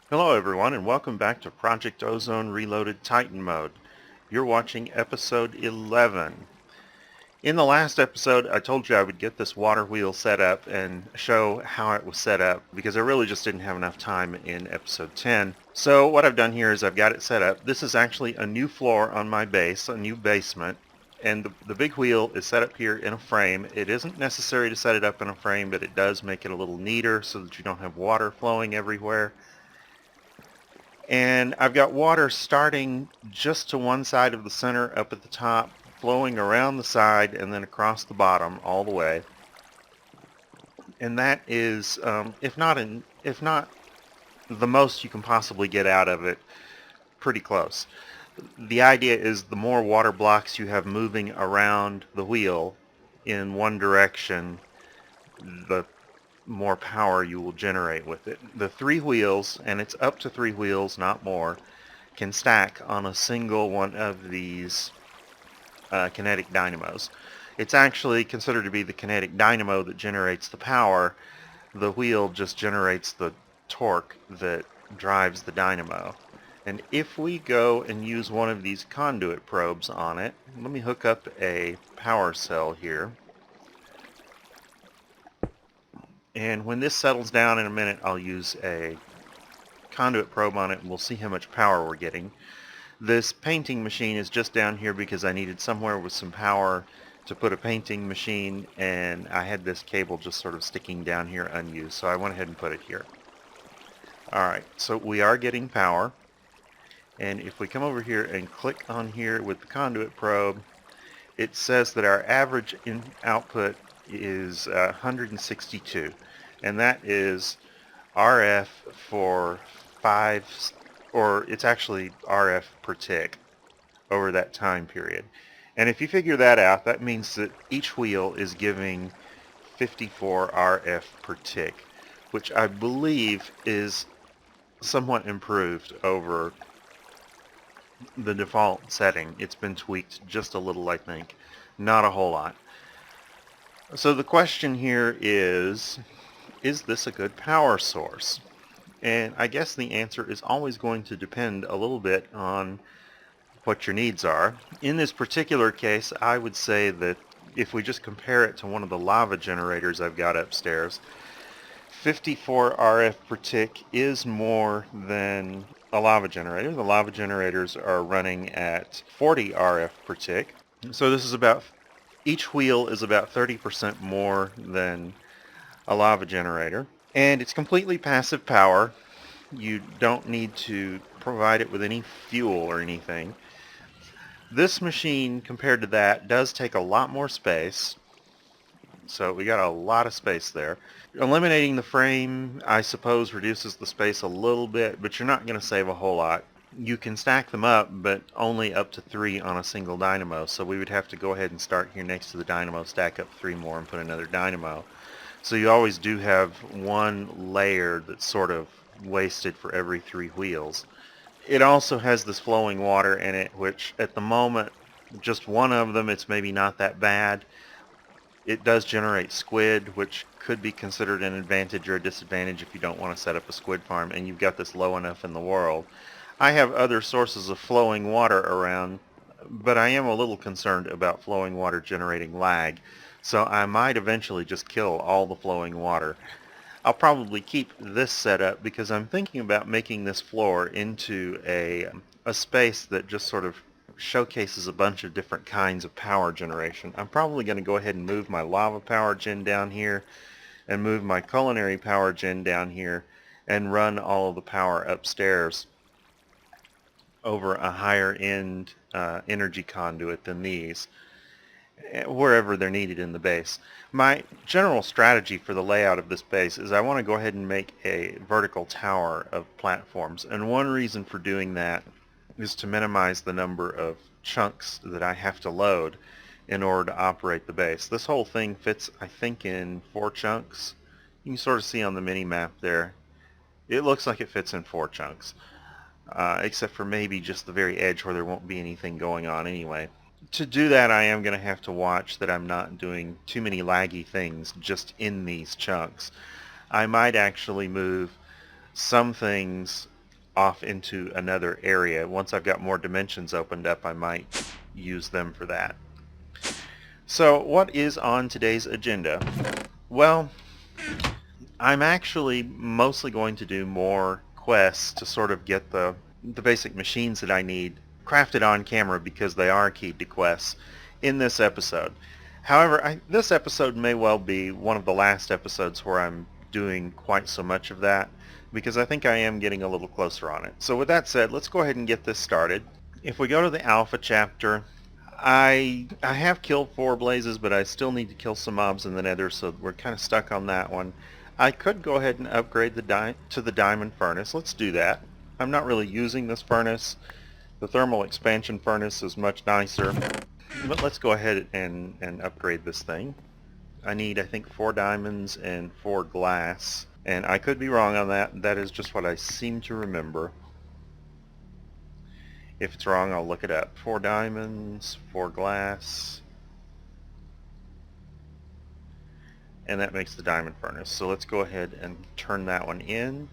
Hello everyone and welcome back to Project Ozone Reloaded Titan Mode. You're watching episode 11. In the last episode I told you I would get this water wheel set up and show how it was set up because I really just didn't have enough time in episode 10. So what I've done here is I've got it set up. This is actually a new floor on my base, a new basement. And the big wheel is set up here in a frame. It isn't necessary to set it up in a frame, but it does make it a little neater so that you don't have water flowing everywhere. And I've got water starting just to one side of the center up at the top, flowing around the side and then across the bottom all the way. And that is, if not the most you can possibly get out of it, pretty close. The idea is the more water blocks you have moving around the wheel in one direction, the more power you will generate with it. The three wheels, and it's up to three wheels, not more, can stack on a single one of these kinetic dynamos. It's actually considered to be the kinetic dynamo that generates the power. The wheel just generates the torque that drives the dynamo. And if we go and use one of these conduit probes on it, let me hook up a power cell here. And when this settles down in a minute, I'll use a conduit probe on it and we'll see how much power we're getting. This painting machine is just down here because I needed somewhere with some power to put a painting machine, and I had this cable just sort of sticking down here unused, so I went ahead and put it here. Alright, so we are getting power, and if we come over here and click on here with the conduit probe, it says that our average output is 162, and that is RF for 5, or it's actually RF per tick over that time period. And if you figure that out, that means that each wheel is giving 54 RF per tick, which I believe is somewhat improved over the default setting. It's been tweaked just a little, I think. Not a whole lot. So the question here is this a good power source? And I guess the answer is always going to depend a little bit on what your needs are. In this particular case, I would say that if we just compare it to one of the lava generators I've got upstairs, 54 RF per tick is more than a lava generator. The lava generators are running at 40 RF per tick. So this is about, each wheel is about 30% more than a lava generator. And it's completely passive power. You don't need to provide it with any fuel or anything. This machine, compared to that, does take a lot more space. So we got a lot of space there. Eliminating the frame, I suppose, reduces the space a little bit, but you're not going to save a whole lot. You can stack them up, but only up to 3 on a single dynamo. So we would have to go ahead and start here next to the dynamo, stack up 3 more, and put another dynamo. So you always do have one layer that's sort of wasted for every 3 wheels. It also has this flowing water in it, which at the moment, just one of them, it's maybe not that bad. It does generate squid, which could be considered an advantage or a disadvantage if you don't want to set up a squid farm and you've got this low enough in the world. I have other sources of flowing water around, but I am a little concerned about flowing water generating lag, so I might eventually just kill all the flowing water. I'll probably keep this set up because I'm thinking about making this floor into a space that just sort of showcases a bunch of different kinds of power generation. I'm probably going to go ahead and move my lava power gen down here and move my culinary power gen down here and run all of the power upstairs over a higher end energy conduit than these, wherever they're needed in the base. My general strategy for the layout of this base is I want to go ahead and make a vertical tower of platforms, and one reason for doing that is to minimize the number of chunks that I have to load in order to operate the base. This whole thing fits, I think, in 4 chunks. You can sort of see on the mini map there. It looks like it fits in 4 chunks, except for maybe just the very edge where there won't be anything going on anyway. To do that, I am going to have to watch that I'm not doing too many laggy things just in these chunks. I might actually move some things off into another area. Once I've got more dimensions opened up, I might use them for that. So what is on today's agenda? Well, I'm actually mostly going to do more quests to sort of get the basic machines that I need crafted on camera because they are keyed to quests in this episode. However, this episode may well be one of the last episodes where I'm doing quite so much of that because I think I am getting a little closer on it. So with that said, let's go ahead and get this started. If we go to the alpha chapter, I have killed 4 blazes, but I still need to kill some mobs in the nether, so we're kind of stuck on that one. I could go ahead and upgrade to the diamond furnace. Let's do that. I'm not really using this furnace. The thermal expansion furnace is much nicer, but let's go ahead and upgrade this thing. I need, I think, 4 diamonds and 4 glass, and I could be wrong on that. That is just what I seem to remember. If it's wrong, I'll look it up. 4 diamonds, 4 glass, and that makes the diamond furnace. So let's go ahead and turn that one in.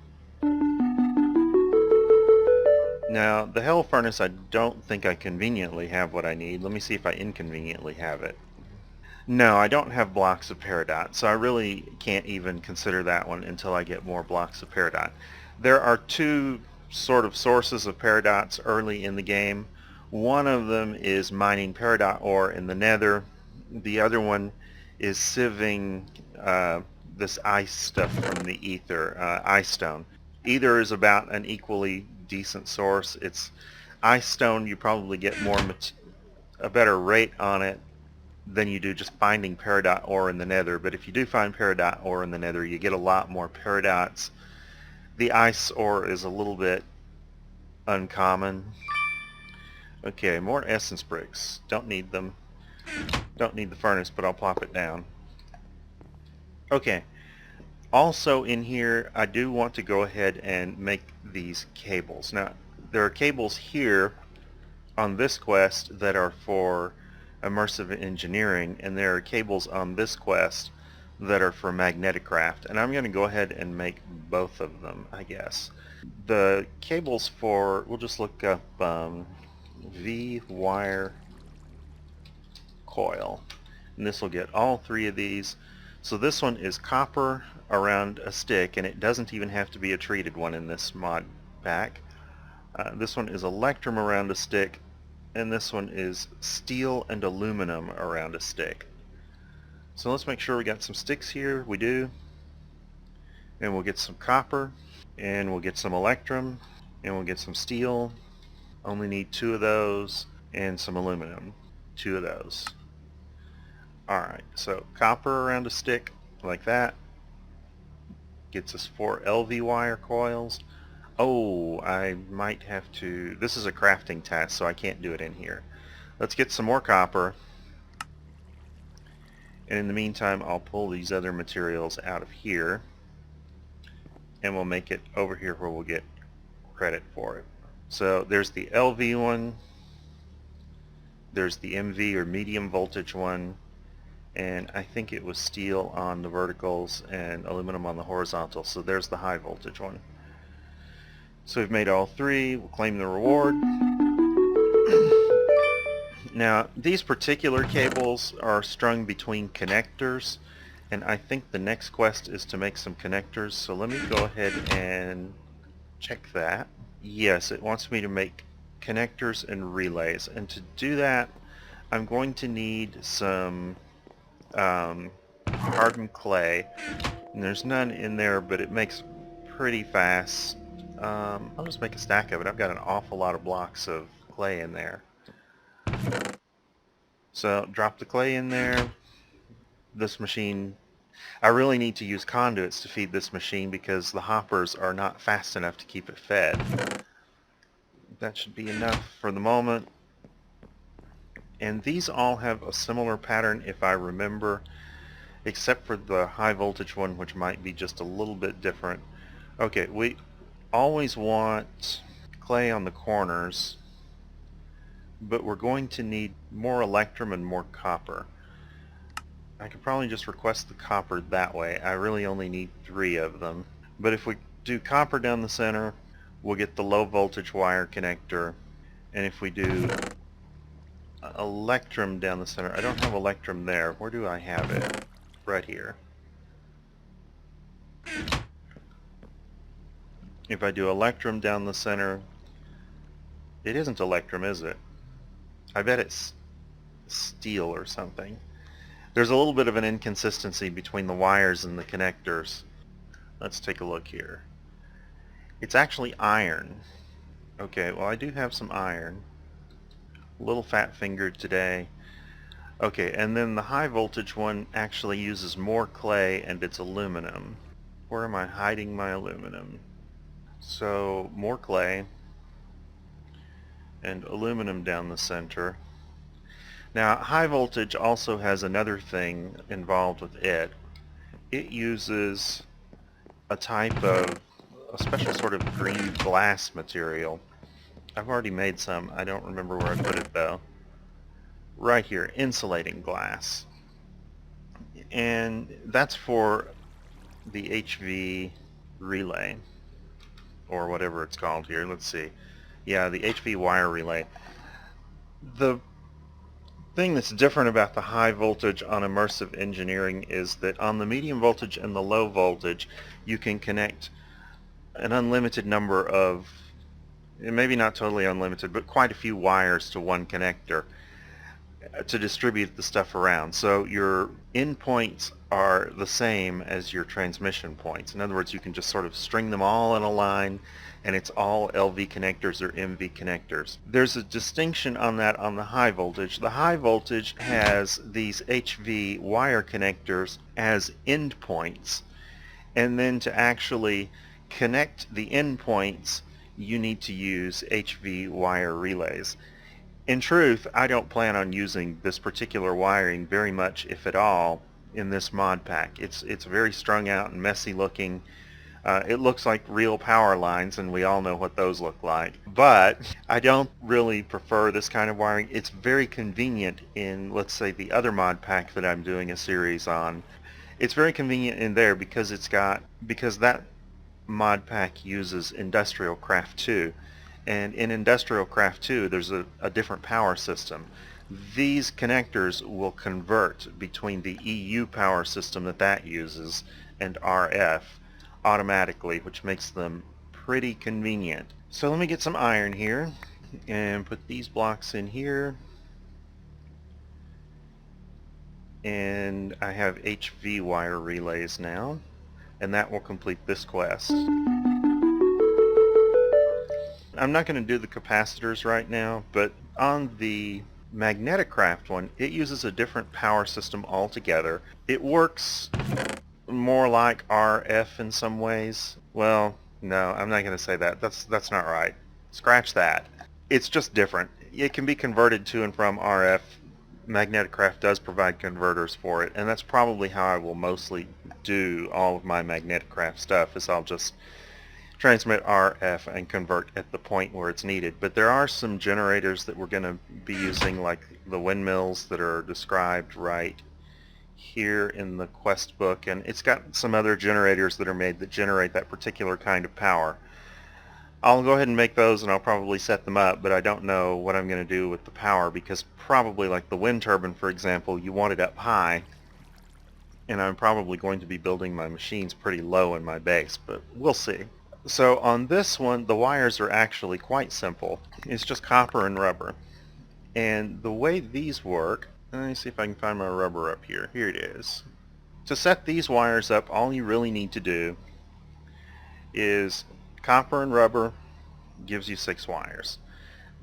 Now, the hell furnace, I don't think I conveniently have what I need. Let me see if I inconveniently have it. No, I don't have blocks of peridot, so I really can't even consider that one until I get more blocks of peridot. There are 2 sort of sources of peridots early in the game. One of them is mining peridot ore in the nether. The other one is sieving this ice stuff from the ether, ice stone. Either is about an equally decent source. It's ice stone, you probably get a better rate on it than you do just finding peridot ore in the nether. But if you do find peridot ore in the nether, you get a lot more peridots. The ice ore is a little bit uncommon. Okay, more essence bricks. Don't need them. Don't need the furnace, but I'll plop it down. Okay. Also in here, I do want to go ahead and make these cables. Now, there are cables here on this quest that are for immersive engineering, and there are cables on this quest that are for magnetic craft, and I'm going to go ahead and make both of them, I guess. The cables for, we'll just look up V-wire coil, and this will get all 3 of these. So this one is copper around a stick, and it doesn't even have to be a treated one in this mod pack. This one is electrum around a stick, and this one is steel and aluminum around a stick. So let's make sure we got some sticks here. We do. And we'll get some copper, and we'll get some electrum, and we'll get some steel. Only need 2 of those, and some aluminum. 2 of those. Alright, so copper around a stick, like that. Gets us 4 LV wire coils. Oh, I might have to... This is a crafting task, so I can't do it in here. Let's get some more copper. And in the meantime, I'll pull these other materials out of here. And we'll make it over here where we'll get credit for it. So there's the LV one. There's the MV or medium voltage one. And I think it was steel on the verticals and aluminum on the horizontal. So there's the high voltage one. So we've made all 3. We'll claim the reward. Now, these particular cables are strung between connectors, and I think the next quest is to make some connectors. So let me go ahead and check that. Yes, it wants me to make connectors and relays, and to do that, I'm going to need some hardened clay, and there's none in there, but it makes pretty fast. I'll just make a stack of it. I've got an awful lot of blocks of clay in there. So drop the clay in there. This machine, I really need to use conduits to feed this machine because the hoppers are not fast enough to keep it fed. That should be enough for the moment. And these all have a similar pattern if I remember, except for the high voltage one, which might be just a little bit different. Okay, we always want clay on the corners, but we're going to need more electrum and more copper. I could probably just request the copper that way. I really only need 3 of them. But if we do copper down the center, we'll get the low voltage wire connector. And if we do electrum down the center, I don't have electrum there. Where do I have it? Right here. If I do electrum down the center, it isn't electrum, is it? I bet it's steel or something. There's a little bit of an inconsistency between the wires and the connectors. Let's take a look here. It's actually iron. Okay, well I do have some iron. A little fat-fingered today. Okay, and then the high voltage one actually uses more clay and it's aluminum. Where am I hiding my aluminum? So, more clay and aluminum down the center. Now, high voltage also has another thing involved with it. It uses a special sort of green glass material. I've already made some. I don't remember where I put it though. Right here, insulating glass. And that's for the HV relay, or whatever it's called here. Let's see. Yeah, the HV wire relay. The thing that's different about the high voltage on immersive engineering is that on the medium voltage and the low voltage, you can connect an unlimited number of, maybe not totally unlimited, but quite a few wires to one connector to distribute the stuff around. So your endpoints are the same as your transmission points. In other words, you can just sort of string them all in a line and it's all LV connectors or MV connectors. There's a distinction on that on the high voltage. The high voltage has these HV wire connectors as endpoints, and then to actually connect the endpoints you need to use HV wire relays. In truth, I don't plan on using this particular wiring very much, if at all, in this mod pack. It's very strung out and messy looking. It looks like real power lines, and we all know what those look like. But I don't really prefer this kind of wiring. It's very convenient in, let's say, the other mod pack that I'm doing a series on. It's very convenient in there because because that mod pack uses Industrial Craft 2. And in Industrial Craft 2, there's a different power system. These connectors will convert between the EU power system that uses and RF automatically, which makes them pretty convenient. So let me get some iron here and put these blocks in here. And I have HV wire relays now, and that will complete this quest. I'm not going to do the capacitors right now, but on the magnetic craft one, it uses a different power system altogether. It works more like RF in some ways. Well, no, I'm not going to say that. That's not right. Scratch that. It's just different. It can be converted to and from RF. Magnetic Craft does provide converters for it, and that's probably how I will mostly do all of my Magnetic Craft stuff, is I'll just transmit RF and convert at the point where it's needed. But there are some generators that we're going to be using, like the windmills that are described right here in the quest book, and it's got some other generators that are made that generate that particular kind of power. I'll go ahead and make those, and I'll probably set them up, but I don't know what I'm going to do with the power, because probably like the wind turbine, for example, you want it up high, and I'm probably going to be building my machines pretty low in my base, but we'll see. So on this one, the wires are actually quite simple. It's just copper and rubber. And the way these work, let me see if I can find my rubber up here. Here it is. To set these wires up, all you really need to do is copper and rubber gives you 6 wires.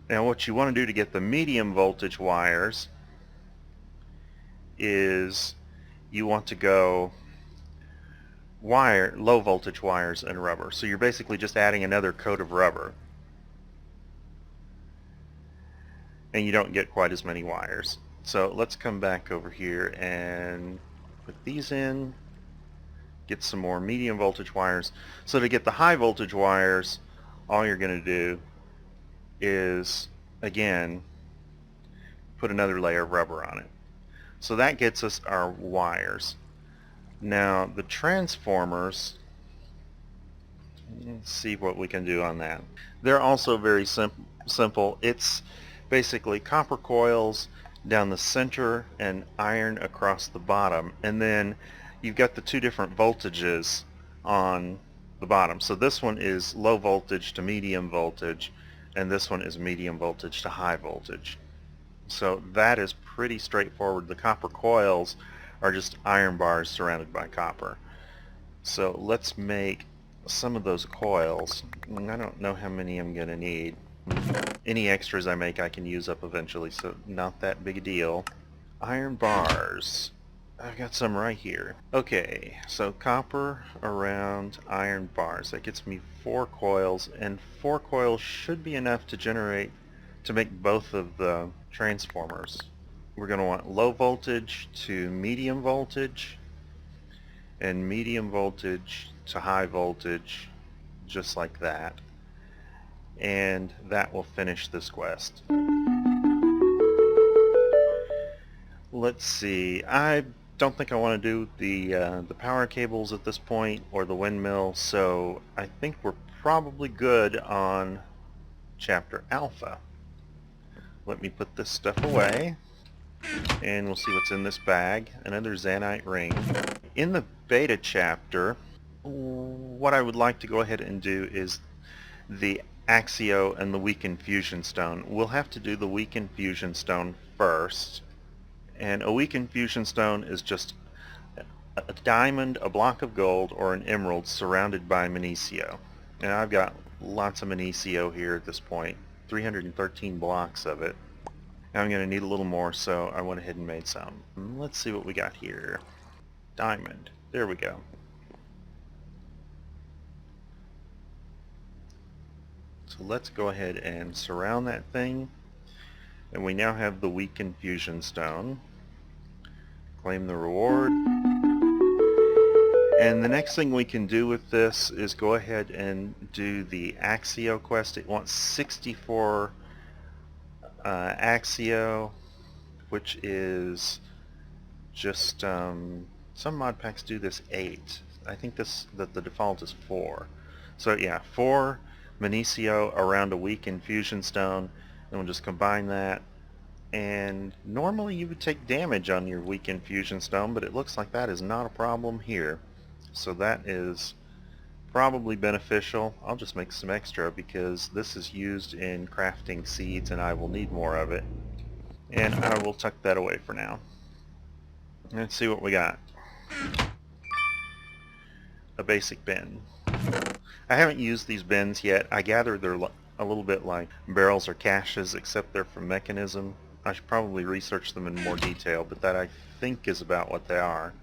Now what you want to do to get the medium voltage wires is you want to go low voltage wires and rubber. So you're basically just adding another coat of rubber. And you don't get quite as many wires. So let's come back over here and put these in, get some more medium voltage wires. So to get the high voltage wires, all you're going to do is, again, put another layer of rubber on it. So that gets us our wires. Now the transformers, Let's see what we can do on that. They're also very simple. It's basically copper coils down the center and iron across the bottom, and then you've got the two different voltages on the bottom. So this one is low voltage to medium voltage, and this one is medium voltage to high voltage. So that is pretty straightforward. The copper coils are just iron bars surrounded by copper. So let's make some of those coils. I don't know how many I'm going to need. Any extras I make I can use up eventually, so not that big a deal. Iron bars. I've got some right here. Okay, so copper around iron bars. That gets me 4 coils, and 4 coils should be enough to make both of the transformers. We're going to want low voltage to medium voltage, and medium voltage to high voltage, just like that. And that will finish this quest. Let's see. I don't think I want to do the power cables at this point, or the windmill, so I think we're probably good on chapter alpha. Let me put this stuff away, and we'll see what's in this bag. Another Zanite ring. In the beta chapter, what I would like to go ahead and do is the Axio and the weakened fusion stone. We'll have to do the weakened fusion stone first. And a weakened fusion stone is just a diamond, a block of gold, or an emerald surrounded by Minicio. And I've got lots of Minicio here at this point, 313 blocks of it. Now I'm going to need a little more, so I went ahead and made some. Let's see what we got here. Diamond. There we go. So let's go ahead and surround that thing. And we now have the weakened fusion stone. Claim the reward. And the next thing we can do with this is go ahead and do the Axio quest. It wants 64 Axio, which is just some mod packs do this 8. I think that the default is 4. So yeah, 4 Minicio around a weakened fusion stone, and we'll just combine that. And normally you would take damage on your weakened fusion stone, but it looks like that is not a problem here. So that is probably beneficial. I'll just make some extra because this is used in crafting seeds and I will need more of it. And I will tuck that away for now. Let's see what we got. A basic bin. I haven't used these bins yet. I gather they're a little bit like barrels or caches, except they're from Mechanism. I should probably research them in more detail, but that I think is about what they are.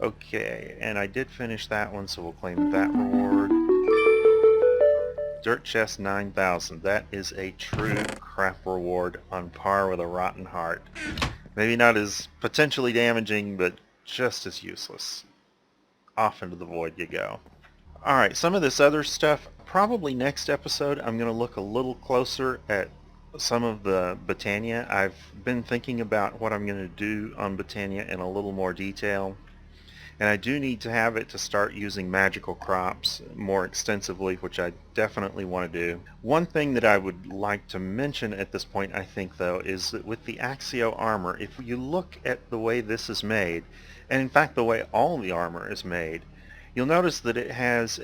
Okay, and I did finish that one, so we'll claim that reward. Dirt chest 9,000. That is a true crap reward on par with a rotten heart. Maybe not as potentially damaging, but just as useless. Off into the void you go. Alright, some of this other stuff, probably next episode I'm going to look a little closer at some of the Betania. I've been thinking about what I'm going to do on Betania in a little more detail. And I do need to have it to start using magical crops more extensively, which I definitely want to do. One thing that I would like to mention at this point, I think, though, is that with the Axio armor, if you look at the way this is made, and in fact the way all the armor is made, you'll notice that it has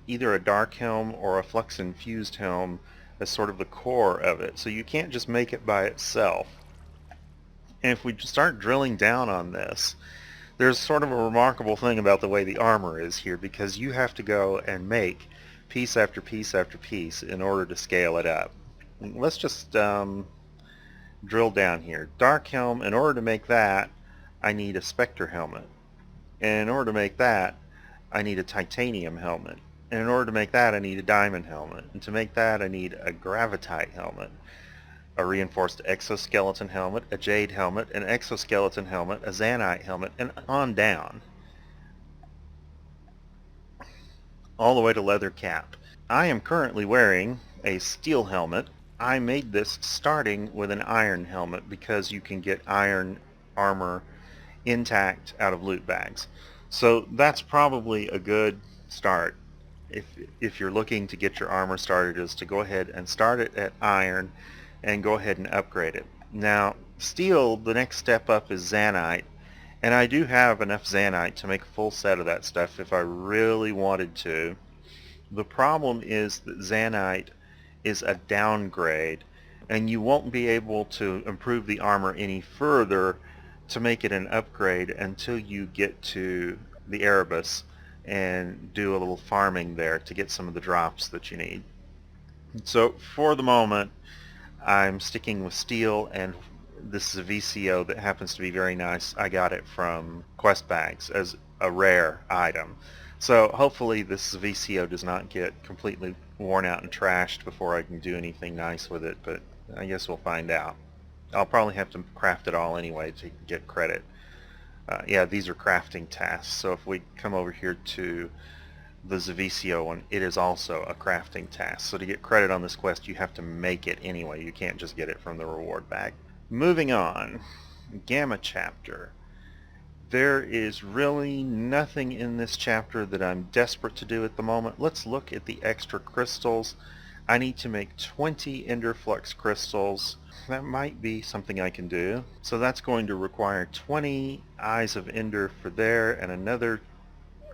either a dark helm or a flux-infused helm as sort of the core of it. So you can't just make it by itself. And if we start drilling down on this, there's sort of a remarkable thing about the way the armor is here, because you have to go and make piece after piece after piece in order to scale it up. Let's just drill down here. Dark helm, in order to make that, I need a Spectre helmet. And in order to make that, I need a titanium helmet. And in order to make that, I need a diamond helmet. And to make that, I need a gravitite helmet, a reinforced exoskeleton helmet, a jade helmet, an exoskeleton helmet, a zanite helmet, and on down. All the way to leather cap. I am currently wearing a steel helmet. I made this starting with an iron helmet because you can get iron armor intact out of loot bags. So that's probably a good start. if if you're looking to get your armor started, is to go ahead and start it at iron and go ahead and upgrade it. Now, steel, the next step up is Zanite, and I do have enough Zanite to make a full set of that stuff if I really wanted to. The problem is that Zanite is a downgrade, and you won't be able to improve the armor any further to make it an upgrade until you get to the Erebus and do a little farming there to get some of the drops that you need. So for the moment, I'm sticking with steel, and this is a VCO that happens to be very nice. I got it from quest bags as a rare item. So hopefully this VCO does not get completely worn out and trashed before I can do anything nice with it, but I guess we'll find out. I'll probably have to craft it all anyway to get credit. Yeah, these are crafting tasks, so if we come over here to the Zavicio one, it is also a crafting task. So to get credit on this quest, you have to make it anyway. You can't just get it from the reward bag. Moving on, Gamma Chapter. There is really nothing in this chapter that I'm desperate to do at the moment. Let's look at the extra crystals. I need to make 20 Ender Flux crystals. That might be something I can do. So that's going to require 20 Eyes of Ender for there, and another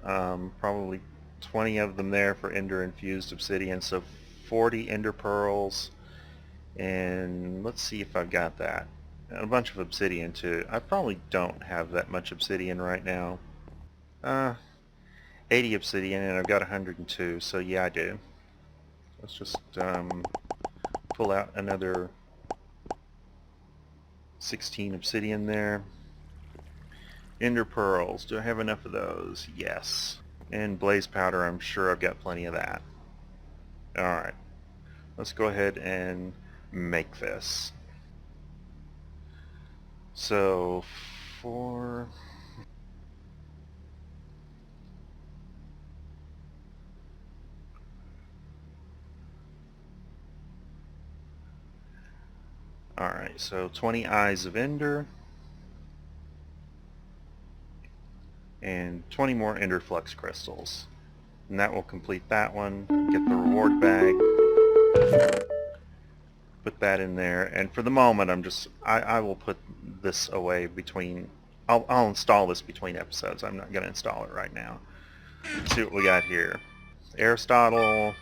probably 20 of them there for Ender infused obsidian. So 40 Ender pearls, and let's see if I've got that. A bunch of obsidian too. I probably don't have that much obsidian right now. 80 obsidian, and I've got 102, so yeah, I do. Let's just pull out another 16 obsidian there. Ender pearls, do I have enough of those? Yes. And blaze powder, I'm sure I've got plenty of that. Alright, let's go ahead and make this. So, for... Alright, so 20 Eyes of Ender, and 20 more Ender Flux crystals. And that will complete that one. Get the reward bag. Put that in there. And for the moment, I will put this away between... I'll install this between episodes. I'm not going to install it right now. Let's see what we got here. Aristotle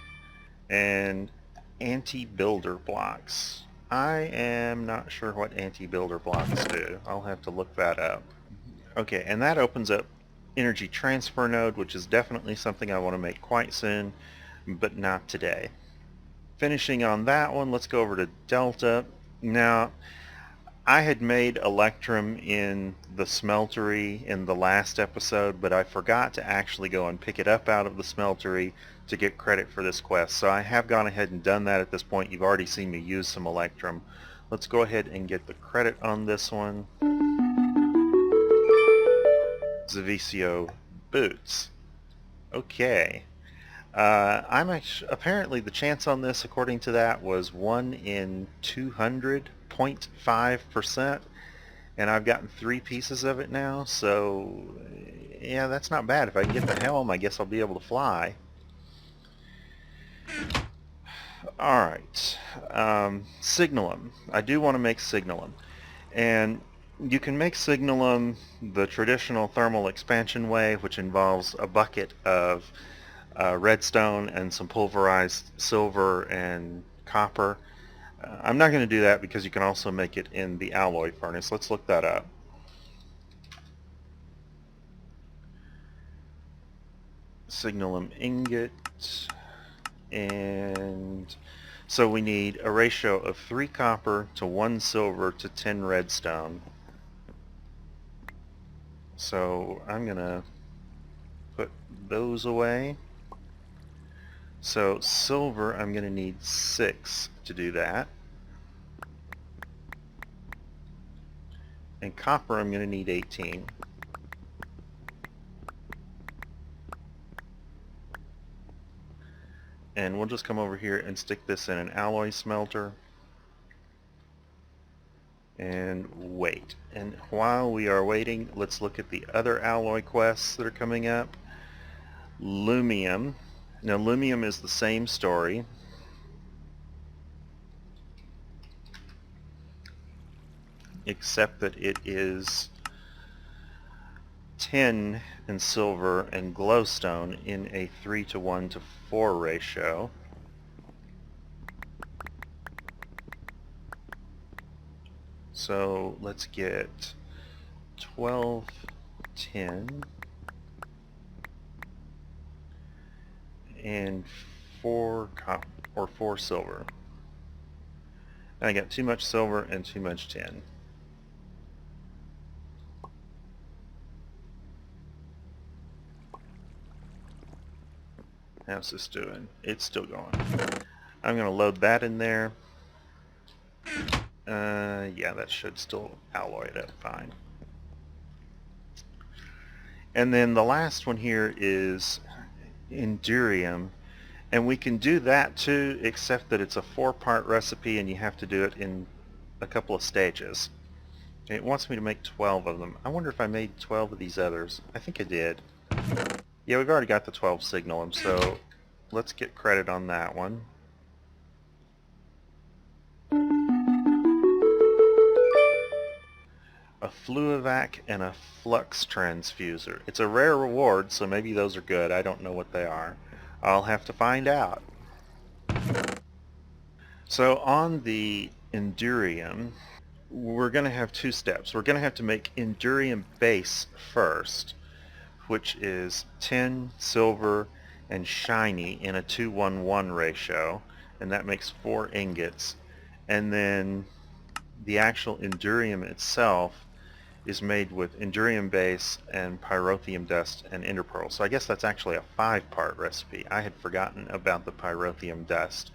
and anti-builder blocks. I am not sure what anti-builder blocks do. I'll have to look that up. Okay, and that opens up energy transfer node, which is definitely something I want to make quite soon, but not today. Finishing on that one, let's go over to Delta. Now, I had made Electrum in the smeltery in the last episode, but I forgot to actually go and pick it up out of the smeltery to get credit for this quest. So I have gone ahead and done that at this point. You've already seen me use some Electrum. Let's go ahead and get the credit on this one. Zavicio boots. Okay. Apparently the chance on this, according to that, was 1 in 200.5%, and I've gotten 3 pieces of it now, so yeah, that's not bad. If I can get the helm, I guess I'll be able to fly. Alright, Signalum. I do want to make Signalum, and you can make Signalum the traditional thermal expansion way, which involves a bucket of redstone and some pulverized silver and copper. I'm not going to do that because you can also make it in the alloy furnace. Let's look that up. Signalum ingot, and so we need a ratio of 3 copper to 1 silver to 10 redstone. So I'm going to put those away. So silver, I'm going to need 6 to do that. And copper, I'm going to need 18. And we'll just come over here and stick this in an alloy smelter. And wait. And while we are waiting, let's look at the other alloy quests that are coming up. Lumium. Now lumium is the same story. Except that it is 10 in silver and glowstone in a 3:1:4 ratio. So let's get 12, 10, and 4 copper, or 4 silver. And I got too much silver and too much tin. How's this doing? It's still going. I'm going to load that in there. Yeah, that should still alloy it up fine. And then the last one here is in Durian, and we can do that too, except that it's a 4-part recipe and you have to do it in a couple of stages. It wants me to make 12 of them. I wonder if I made 12 of these others. I think I did. Yeah, we've already got the 12 signalum, so let's get credit on that one. A fluivac and a flux transfuser. It's a rare reward, so maybe those are good. I don't know what they are. I'll have to find out. So on the Endurium, we're going to have 2 steps. We're going to have to make Endurium base first, which is 10 silver and shiny in a 2:1:1 ratio, and that makes 4 ingots. And then the actual Endurium itself is made with Endurium base and pyrotheum dust and ender pearl. So I guess that's actually a 5-part recipe. I had forgotten about the pyrotheum dust.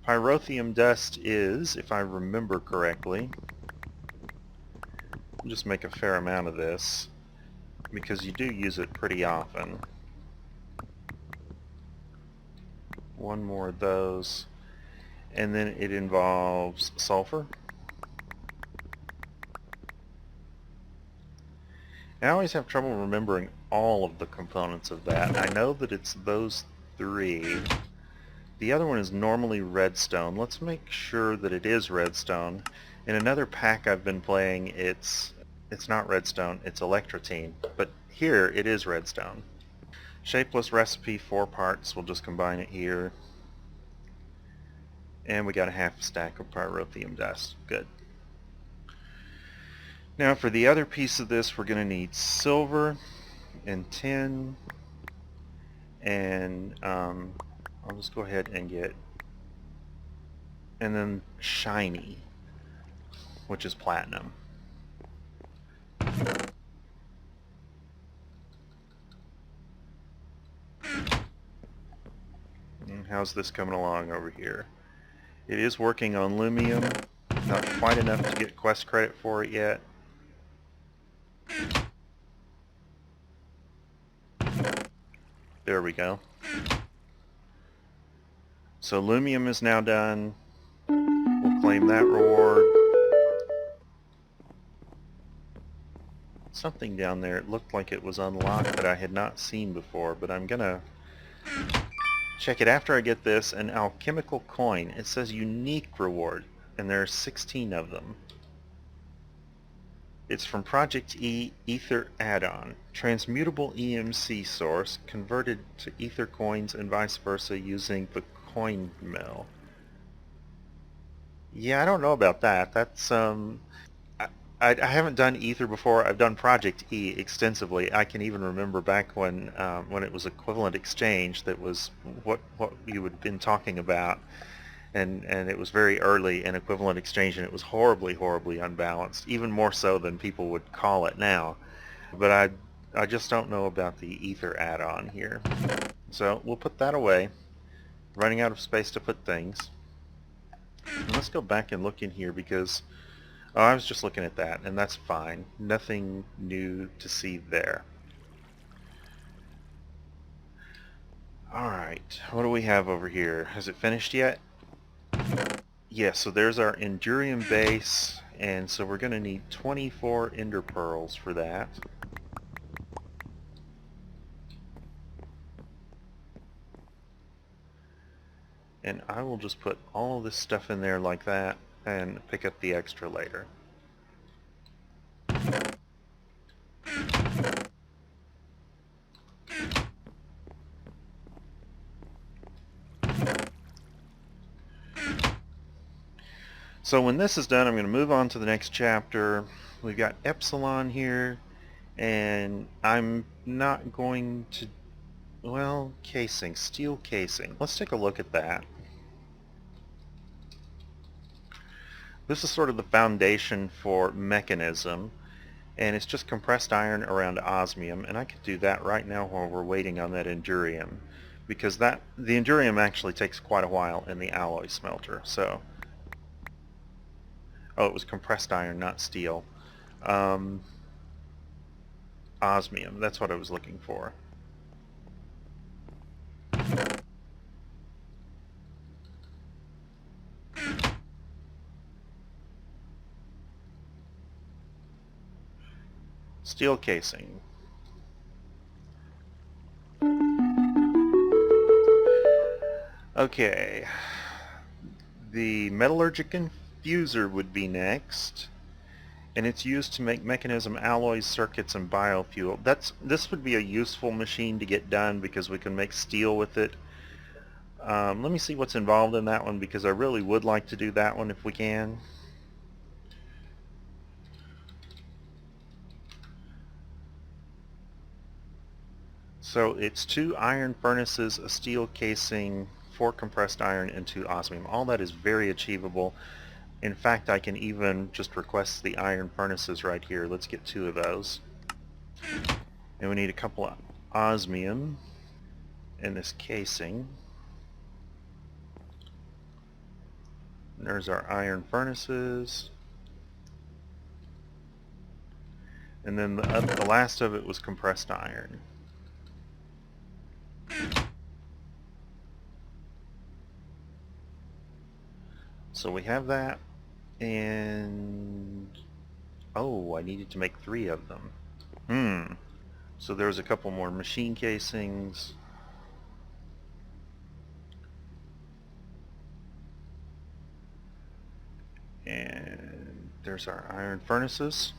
Pyrotheum dust is, if I remember correctly, I'll just make a fair amount of this because you do use it pretty often. 1 more of those, and then it involves sulfur. I always have trouble remembering all of the components of that. I know that it's those 3. The other one is normally redstone. Let's make sure that it is redstone. In another pack I've been playing, it's not redstone, it's electrotine. But here it is redstone. Shapeless recipe, 4 parts. We'll just combine it here. And we got a half stack of pyrotheum dust. Good. Now for the other piece of this, we're going to need silver and tin, and I'll just go ahead and get, and then shiny, which is platinum. And how's this coming along over here? It is working on lumium, not quite enough to get quest credit for it yet. There we go. So lumium is now done. We'll claim that reward. Something down there, it looked like it was unlocked that I had not seen before, but I'm gonna check it after I get this. An alchemical coin. It says unique reward, and there are 16 of them. It's from Project E Ether add-on. Transmutable EMC source converted to Ether coins and vice versa using the coin mill. Yeah, I don't know about that. That's I haven't done Ether before. I've done Project E extensively. I can even remember back when it was equivalent exchange. That was what you had been talking about, and it was very early in equivalent exchange, and it was horribly unbalanced, even more so than people would call it now. But I just don't know about the Ether add-on here. So we'll put that away. Running out of space to put things. And let's go back and look in here because I was just looking at that, and that's fine. Nothing new to see there. Alright, what do we have over here? Has it finished yet? Yes, so there's our Endurium base, and so we're going to need 24 ender pearls for that. And I will just put all of this stuff in there like that and pick up the extra later. So when this is done, I'm going to move on to the next chapter. We've got Epsilon here, and I'm not going to, well, casing, steel casing. Let's take a look at that. This is sort of the foundation for mechanism, and it's just compressed iron around osmium, and I could do that right now while we're waiting on that Endurium, because the Endurium actually takes quite a while in the alloy smelter. So, oh, it was compressed iron, not steel. Osmium, that's what I was looking for. Steel casing. Okay, the metallurgic infuser would be next, and it's used to make mechanism alloys, circuits, and biofuel. This would be a useful machine to get done because we can make steel with it. Let me see what's involved in that one, because I really would like to do that one if we can. So it's 2 iron furnaces, a steel casing, 4 compressed iron, and 2 osmium. All that is very achievable. In fact, I can even just request the iron furnaces right here. Let's get 2 of those. And we need a couple of osmium in this casing. And there's our iron furnaces. And then the last of it was compressed iron. So we have that, and oh, I needed to make 3 of them. So there's a couple more machine casings. And there's our iron furnaces.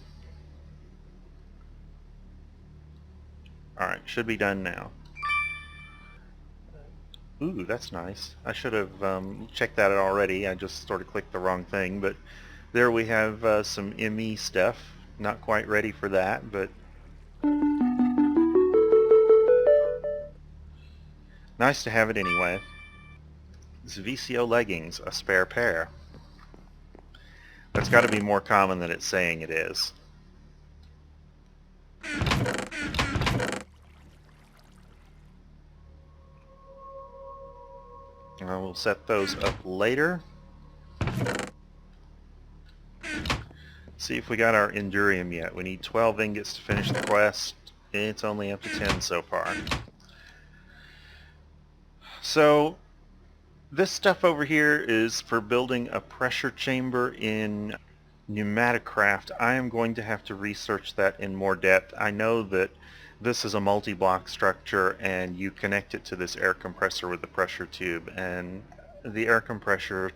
Alright, should be done now. Ooh, that's nice. I should have checked that out already. I just sort of clicked the wrong thing, but there we have some ME stuff. Not quite ready for that, but nice to have it anyway. This VCO leggings, a spare pair. That's got to be more common than it's saying it is. I will set those up later. See if we got our Endurium yet. We need 12 ingots to finish the quest. It's only up to 10 so far. So this stuff over here is for building a pressure chamber in pneumaticraft. I am going to have to research that in more depth. I know that this is a multi-block structure and you connect it to this air compressor with the pressure tube, and the air compressor,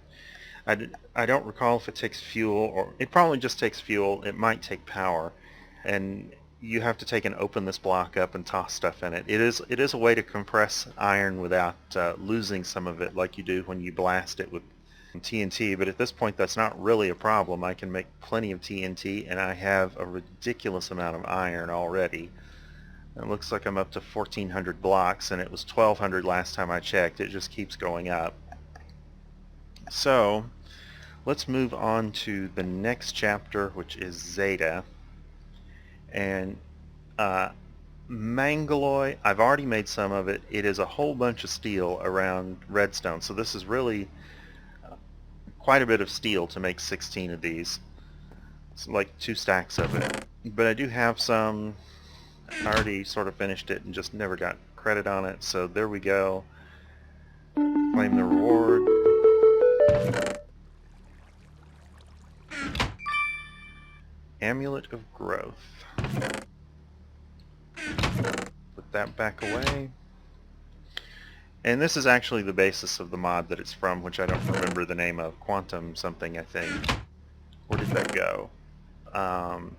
I don't recall if it takes fuel, or it probably just takes fuel. It might take power, and you have to take and open this block up and toss stuff in it. It is a way to compress iron without losing some of it like you do when you blast it with TNT, but at this point that's not really a problem. I can make plenty of TNT, and I have a ridiculous amount of iron already. It looks like I'm up to 1,400 blocks, and it was 1,200 last time I checked. It just keeps going up. So let's move on to the next chapter, which is Zeta. And Mangaloy, I've already made some of it. It is a whole bunch of steel around redstone, so this is really quite a bit of steel to make 16 of these. It's like 2 stacks of it. But I do have some. I already sort of finished it and just never got credit on it, so there we go. Claim the reward. Amulet of Growth. Put that back away. And this is actually the basis of the mod that it's from, which I don't remember the name of. Quantum something, I think. Where did that go? Um,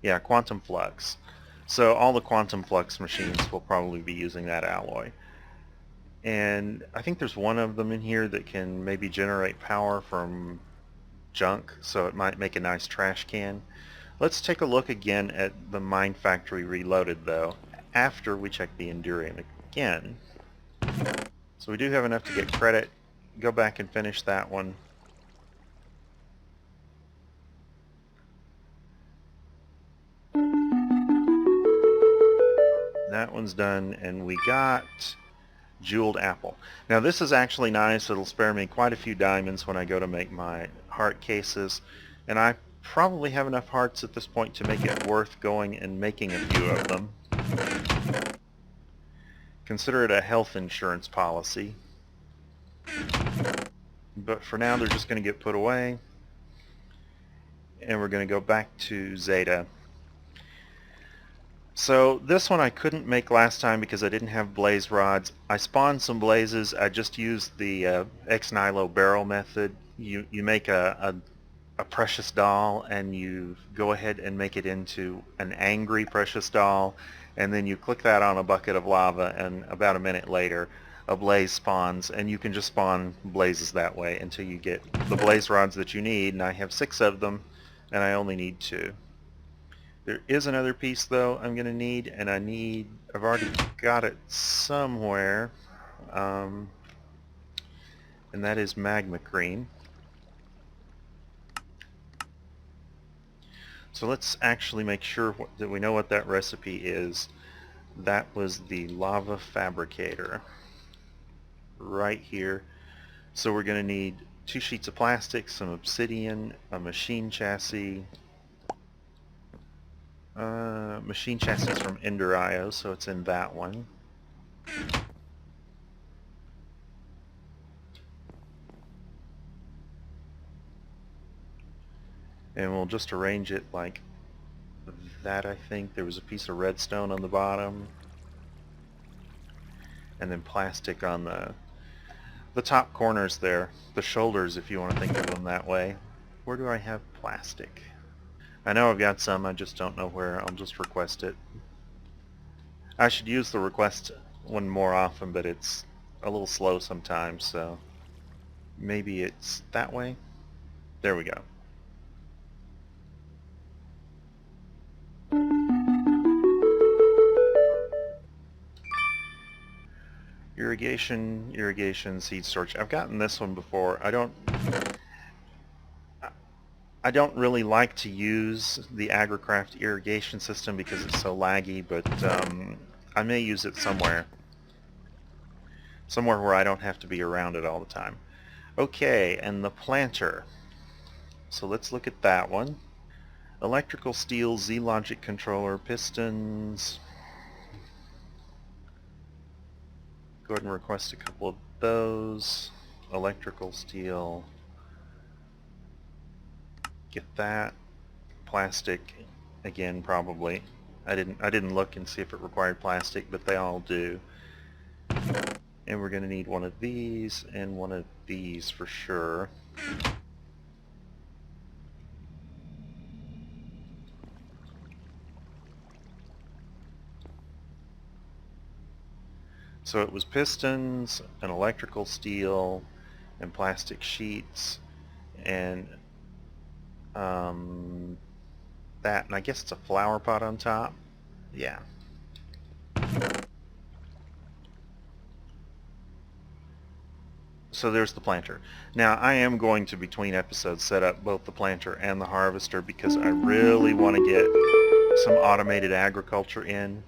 yeah, Quantum Flux. So all the Quantum Flux machines will probably be using that alloy. And I think there's one of them in here that can maybe generate power from junk, so it might make a nice trash can. Let's take a look again at the Mine Factory Reloaded, though, after we check the Durian again. So we do have enough to get credit. Go back and finish that one. That one's done, and we got Jeweled Apple. Now this is actually nice. It'll spare me quite a few diamonds when I go to make my heart cases, and I probably have enough hearts at this point to make it worth going and making a few of them. Consider it a health insurance policy. But for now they're just going to get put away, and we're going to go back to Zeta. So this one I couldn't make last time because I didn't have blaze rods. I spawned some blazes. I just used the ex nihilo barrel method. You make a precious doll, and you go ahead and make it into an angry precious doll, and then you click that on a bucket of lava, and about a minute later a blaze spawns, and you can just spawn blazes that way until you get the blaze rods that you need, and I have 6 of them, and I only need 2. There is another piece though I'm going to need, and I've already got it somewhere, and that is magma cream. So let's actually make sure that we know what that recipe is. That was the lava fabricator right here. So we're going to need 2 sheets of plastic, some obsidian, a machine chassis. Machine chassis is from Ender.io, so it's in that one. And we'll just arrange it like that, I think. There was a piece of redstone on the bottom, and then plastic on the top corners there, the shoulders if you want to think of them that way. Where do I have plastic? I know I've got some, I just don't know where. I'll just request it. I should use the request one more often, but it's a little slow sometimes, so maybe it's that way. There we go. Irrigation, seed storage. I've gotten this one before. I don't really like to use the AgriCraft irrigation system because it's so laggy, but I may use it somewhere where I don't have to be around it all the time. Okay, and the planter. So let's look at that one. Electrical steel, Z-Logic controller, pistons. Go ahead and request a couple of those. Electrical steel. Get that. Plastic, again, probably. I didn't look and see if it required plastic, but they all do. And we're going to need one of these and one of these for sure. So it was pistons, an electrical steel, and plastic sheets, and that, and I guess it's a flower pot on top. Yeah. So there's the planter. Now I am going to, between episodes, set up both the planter and the harvester because I really want to get some automated agriculture in.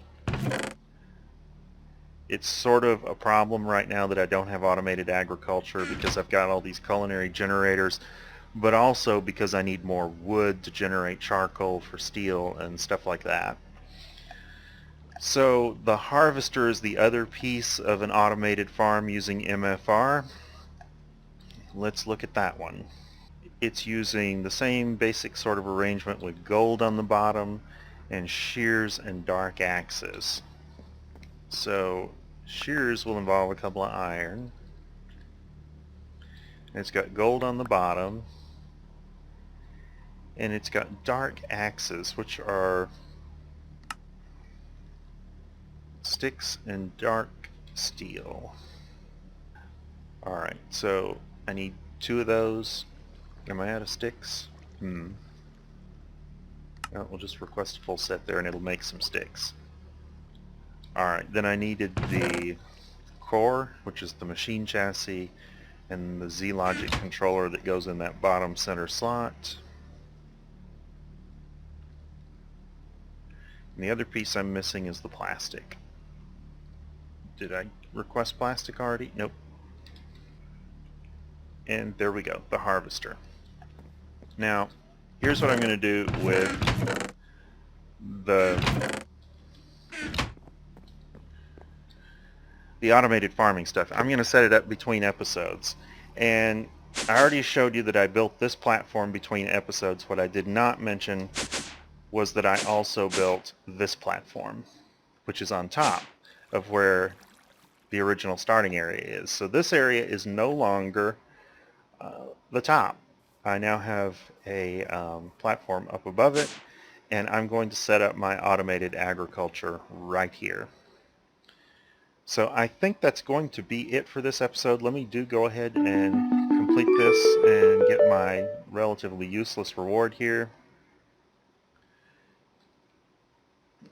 It's sort of a problem right now that I don't have automated agriculture because I've got all these culinary generators, but also because I need more wood to generate charcoal for steel and stuff like that. So the harvester is the other piece of an automated farm using MFR. Let's look at that one. It's using the same basic sort of arrangement with gold on the bottom and shears and dark axes. So Shears will involve a couple of iron. It's got gold on the bottom. And it's got dark axes, which are sticks and dark steel. Alright, so I need 2 of those. Am I out of sticks? Oh, we'll just request a full set there and it'll make some sticks. Alright, then I needed the core, which is the machine chassis, and the Z-Logic controller that goes in that bottom center slot. And the other piece I'm missing is the plastic. Did I request plastic already? Nope. And there we go, the harvester. Now, here's what I'm going to do with the automated farming stuff. I'm going to set it up between episodes. And I already showed you that I built this platform between episodes. What I did not mention was that I also built this platform, which is on top of where the original starting area is. So this area is no longer the top. I now have a platform up above it, and I'm going to set up my automated agriculture right here. So I think that's going to be it for this episode. Let me go ahead and complete this and get my relatively useless reward here.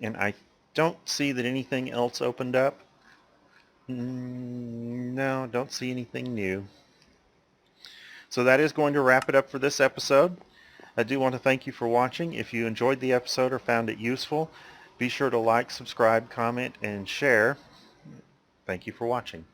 And I don't see that anything else opened up. No, don't see anything new. So that is going to wrap it up for this episode. I do want to thank you for watching. If you enjoyed the episode or found it useful, be sure to like, subscribe, comment, and share. Thank you for watching.